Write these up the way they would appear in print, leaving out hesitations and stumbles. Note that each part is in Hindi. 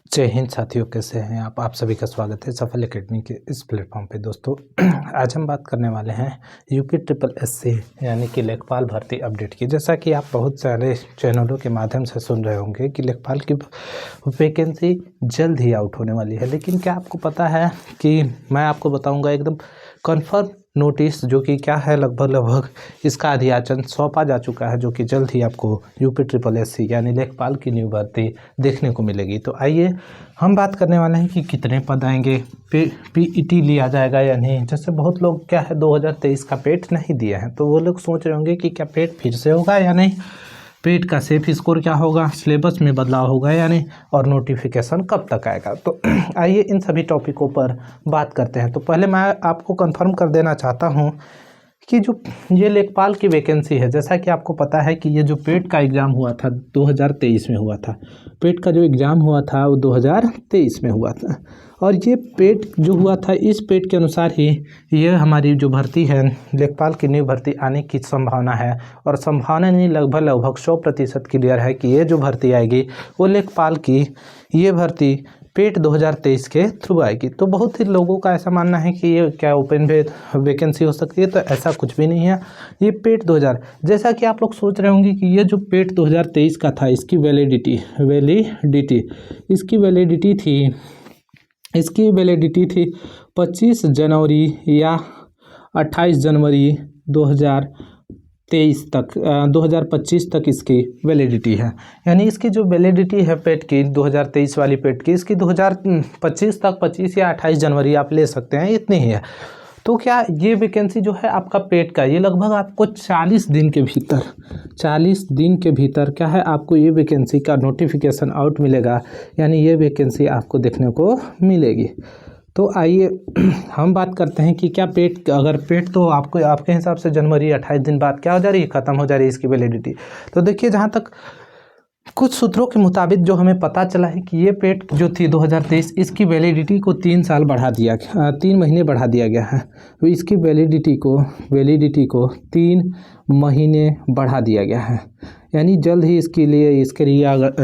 जय हिंद साथियों, कैसे हैं आप सभी का स्वागत है सफल एकेडमी के इस प्लेटफॉर्म पे। दोस्तों आज हम बात करने वाले हैं यूपी ट्रिपल एससी यानी कि लेखपाल भर्ती अपडेट की। जैसा कि आप बहुत सारे चैनलों के माध्यम से सुन रहे होंगे कि लेखपाल की वैकेंसी जल्द ही आउट होने वाली है, लेकिन क्या आपको पता है कि मैं आपको बताऊँगा एकदम कन्फर्म नोटिस जो कि क्या है, लगभग इसका अधियाचन सौंपा जा चुका है, जो कि जल्द ही आपको यूपी ट्रिपल एससी यानी लेखपाल की न्यू भर्ती देखने को मिलेगी। तो आइए हम बात करने वाले हैं कि कितने पद आएंगे, पीईटी लिया जाएगा या नहीं। जैसे बहुत लोग क्या है 2023 का पेट नहीं दिए हैं, तो वो लोग सोच रहे होंगे कि क्या पेट फिर से होगा या नहीं, पेट का सेफ स्कोर क्या होगा, सिलेबस में बदलाव होगा या नहीं, और नोटिफिकेशन कब तक आएगा। तो आइए इन सभी टॉपिकों पर बात करते हैं। तो पहले मैं आपको कंफर्म कर देना चाहता हूं कि जो ये लेखपाल की वैकेंसी है, जैसा कि आपको पता है कि ये जो पेट का एग्ज़ाम हुआ था 2023 में हुआ था, पेट का जो एग्ज़ाम हुआ था वो 2023 में हुआ था, और ये पेट जो हुआ था इस पेट के अनुसार ही ये हमारी जो भर्ती है लेखपाल की न्यू भर्ती आने की संभावना है। और संभावना नहीं, लगभग 100% क्लियर है कि ये जो भर्ती आएगी वो लेखपाल की ये भर्ती पेट 2023 के थ्रू आएगी। तो बहुत ही लोगों का ऐसा मानना है कि ये क्या ओपन वैकेंसी हो सकती है, तो ऐसा कुछ भी नहीं है। ये पेट 2000, जैसा कि आप लोग सोच रहे होंगे कि ये जो पेट 2023 का था इसकी वैलिडिटी थी 25 जनवरी या 28 जनवरी 2023 तक, 2025 तक इसकी वैलिडिटी है। यानी इसकी जो वैलिडिटी है पेट की 2023 वाली पेट की, इसकी 2025 तक, 25 या 28 जनवरी आप ले सकते हैं, इतनी ही है। तो क्या ये वैकेंसी जो है आपका पेट का, ये लगभग आपको 40 दिन के भीतर क्या है, आपको ये वैकेंसी का नोटिफिकेशन आउट मिलेगा, यानी ये वैकेंसी आपको देखने को मिलेगी। तो आइए हम बात करते हैं कि क्या पेट, अगर पेट तो आपको आपके हिसाब से जनवरी 28 दिन बाद क्या हो जा रही है, ख़त्म हो जा रही है इसकी वैलिडिटी। तो देखिए, जहाँ तक कुछ सूत्रों के मुताबिक जो हमें पता चला है कि ये पेट जो थी 2023, इसकी वैलिडिटी को 3 महीने बढ़ा दिया गया है। तो इसकी वैलिडिटी को 3 महीने बढ़ा दिया गया है, यानी जल्द ही इसके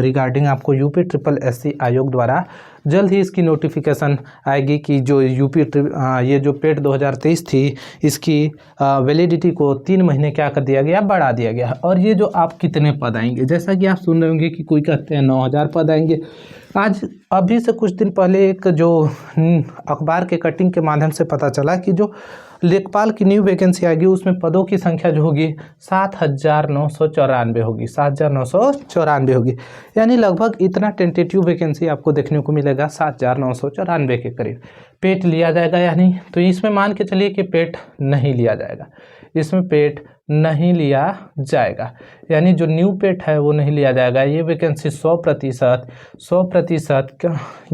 रिगार्डिंग आपको यूपी ट्रिपल एससी आयोग द्वारा जल्द ही इसकी नोटिफिकेशन आएगी कि जो ये जो पेट 2023 थी इसकी वैलिडिटी को 3 महीने क्या कर दिया गया, बढ़ा दिया गया। और ये जो आप कितने पद आएंगे, जैसा कि आप सुन रहे होंगे कि कोई कहते हैं 9000 पद आएंगे। आज अभी से कुछ दिन पहले एक जो अखबार के कटिंग के माध्यम से पता चला कि जो लेखपाल की न्यू वैकेंसी आएगी उसमें पदों की संख्या जो होगी 7994 होगी, 7994 होगी। यानी लगभग इतना टेंटेटिव वैकेंसी आपको देखने को मिलेगा 7994 के करीब। पेट लिया जाएगा या नहीं, तो इसमें मान के चलिए कि पेट नहीं लिया जाएगा, इसमें पेट नहीं लिया जाएगा, यानी जो न्यू पेट है वो नहीं लिया जाएगा। ये वैकेंसी 100%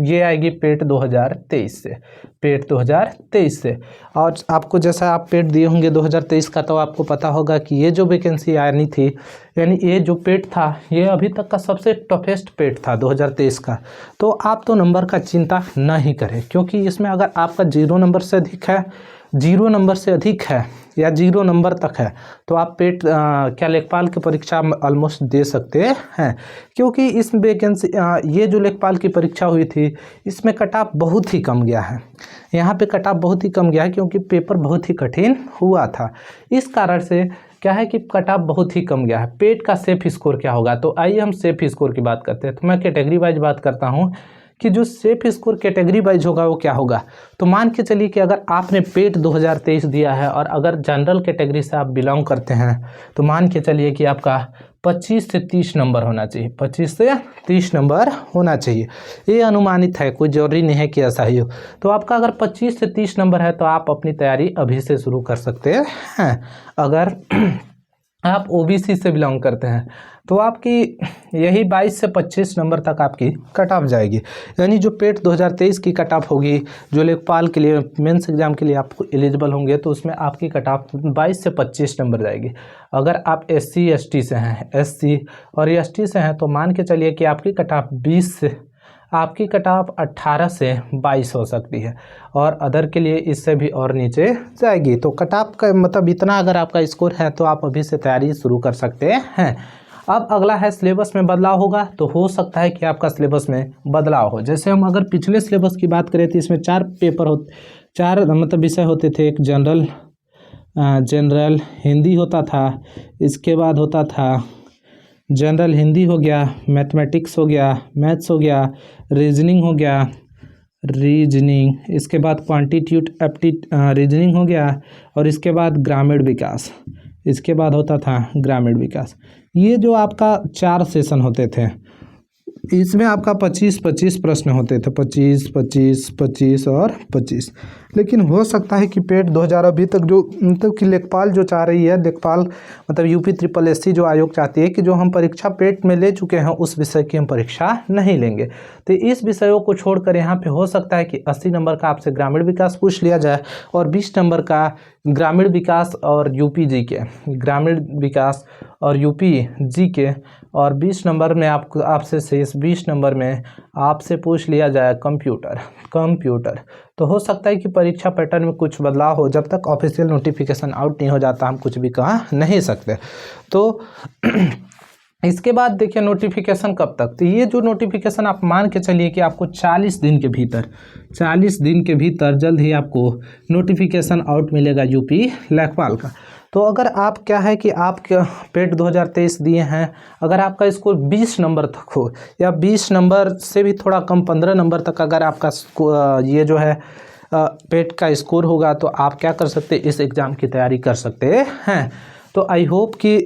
ये आएगी पेट 2023 से। और आपको जैसा आप पेट दिए होंगे 2023 का, तो आपको पता होगा कि ये जो वैकेंसी आनी थी, यानी ये जो पेट था ये अभी तक का सबसे टफेस्ट पेट था 2023 का। तो आप तो नंबर का चिंता नहीं करें, क्योंकि इसमें अगर आपका 0 नंबर से अधिक है या 0 नंबर तक है, तो आप पेट क्या लेखपाल की परीक्षा ऑलमोस्ट दे सकते हैं। क्योंकि इस वैकेंसी ये जो लेखपाल की परीक्षा हुई थी इसमें कट ऑफ बहुत ही कम गया है, यहाँ पे कट ऑफ बहुत ही कम गया है, क्योंकि पेपर बहुत ही कठिन हुआ था। इस कारण से क्या है कि कट ऑफ बहुत ही कम गया है। पेट का सेफ स्कोर क्या होगा, तो आइए हम सेफ स्कोर की बात करते हैं। तो मैं कैटेगरी वाइज बात करता हूँ कि जो सेफ स्कोर कैटेगरी वाइज होगा वो क्या होगा। तो मान के चलिए कि अगर आपने पेट 2023 दिया है और अगर जनरल कैटेगरी से आप बिलोंग करते हैं, तो मान के चलिए कि आपका 25 से 30 नंबर होना चाहिए, 25 से 30 नंबर होना चाहिए। ये अनुमानित है, कोई जरूरी नहीं है कि ऐसा ही हो। तो आपका अगर 25 से 30 नंबर है तो आप अपनी तैयारी अभी से शुरू कर सकते हैं। अगर आप ओबीसी से बिलोंग करते हैं तो आपकी यही 22 से 25 नंबर तक आपकी कट ऑफ जाएगी। यानी जो पेट 2023 की कट ऑफ होगी, जो लेखपाल के लिए मेंस एग्जाम के लिए आप एलिजिबल होंगे, तो उसमें आपकी कट ऑफ 22 से 25 नंबर जाएगी। अगर आप SC ST से हैं, SC और ST से हैं, तो मान के चलिए कि आपकी कट ऑफ 18 से 22 हो सकती है, और अदर के लिए इससे भी और नीचे जाएगी। तो कट ऑफ का मतलब इतना अगर आपका स्कोर है तो आप अभी से तैयारी शुरू कर सकते हैं। अब अगला है सिलेबस में बदलाव होगा, तो हो सकता है कि आपका सिलेबस में बदलाव हो। जैसे हम अगर पिछले सिलेबस की बात करें तो इसमें 4 पेपर चार मतलब विषय होते थे। एक जनरल हिंदी होता था, इसके बाद होता था जनरल हिंदी हो गया, मैथमेटिक्स हो गया, मैथ्स हो गया, रीजनिंग हो गया, इसके बाद क्वांटिट्यूड रीजनिंग हो गया, और इसके बाद ग्रामीण विकास, इसके बाद होता था ग्रामीण विकास। ये जो आपका 4 सेशन होते थे, इसमें आपका 25-25 प्रश्न होते थे, 25, 25, 25 और 25। लेकिन हो सकता है कि पेट 2000 अभी तक जो मतलब कि लेखपाल जो चाह रही है, लेखपाल मतलब यूपी SSS जो आयोग चाहती है कि जो हम परीक्षा पेट में ले चुके हैं उस विषय की हम परीक्षा नहीं लेंगे। तो इस विषयों को छोड़कर यहाँ पे हो सकता है कि 80 नंबर का आपसे ग्रामीण विकास पूछ लिया जाए और 20 नंबर का ग्रामीण विकास और यूपी जी के, ग्रामीण विकास और यूपी जी के, और 20 नंबर में आपसे शेष 20 नंबर में आपसे पूछ लिया जाए कंप्यूटर। तो हो सकता है कि परीक्षा पैटर्न में कुछ बदलाव हो। जब तक ऑफिशियल नोटिफिकेशन आउट नहीं हो जाता हम कुछ भी कह नहीं सकते। तो इसके बाद देखिए नोटिफिकेशन कब तक, तो ये जो नोटिफिकेशन आप मान के चलिए कि आपको 40 दिन के भीतर जल्द ही आपको नोटिफिकेशन आउट मिलेगा यूपी लेखपाल का। तो अगर आप क्या है कि आप पेट 2023 दिए हैं, अगर आपका स्कोर 20 नंबर तक हो या 20 नंबर से भी थोड़ा कम 15 नंबर तक अगर आपका ये जो है पेट का स्कोर होगा, तो आप क्या कर सकते हैं, इस एग्ज़ाम की तैयारी कर सकते हैं। तो आई होप कि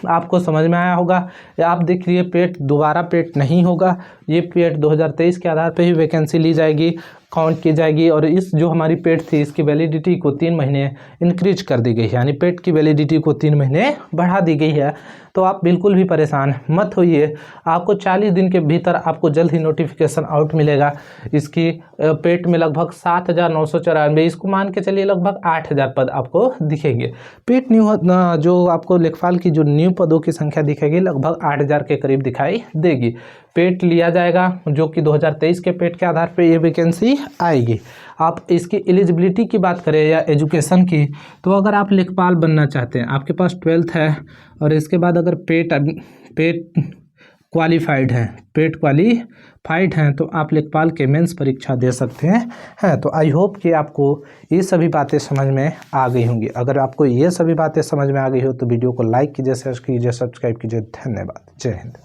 आपको समझ में आया होगा। आप देख लिए दोबारा पेट नहीं होगा, ये पेट 2023 के आधार पे ही वैकेंसी ली जाएगी, काउंट की जाएगी, और इस जो हमारी पेट थी इसकी वैलिडिटी को 3 महीने इंक्रीज कर दी गई है, यानी पेट की वैलिडिटी को 3 महीने बढ़ा दी गई है। तो आप बिल्कुल भी परेशान मत होइए, आपको 40 दिन के भीतर आपको जल्द ही नोटिफिकेशन आउट मिलेगा। इसकी पेट में लगभग 7,994, इसको मान के चलिए लगभग 8,000 पद आपको दिखेंगे। पेट न्यू जो आपको लेखपाल की जो न्यू पदों की संख्या दिखेगी लगभग 8,000 के करीब दिखाई देगी। पेट लिया जाएगा जो कि 2023 के पेट के आधार पर ये वैकेंसी आएगी। आप इसकी एलिजिबिलिटी की बात करें या एजुकेशन की, तो अगर आप लेखपाल बनना चाहते हैं, आपके पास 12th है और इसके बाद अगर पेट क्वालिफाइड हैं तो आप लेखपाल के मेंस परीक्षा दे सकते हैं। तो आई होप कि आपको ये सभी बातें समझ में आ गई होंगी। अगर आपको ये सभी बातें समझ में आ गई हो तो वीडियो को लाइक कीजिए, शेयर कीजिए, सब्सक्राइब कीजिए। धन्यवाद। जय हिंद।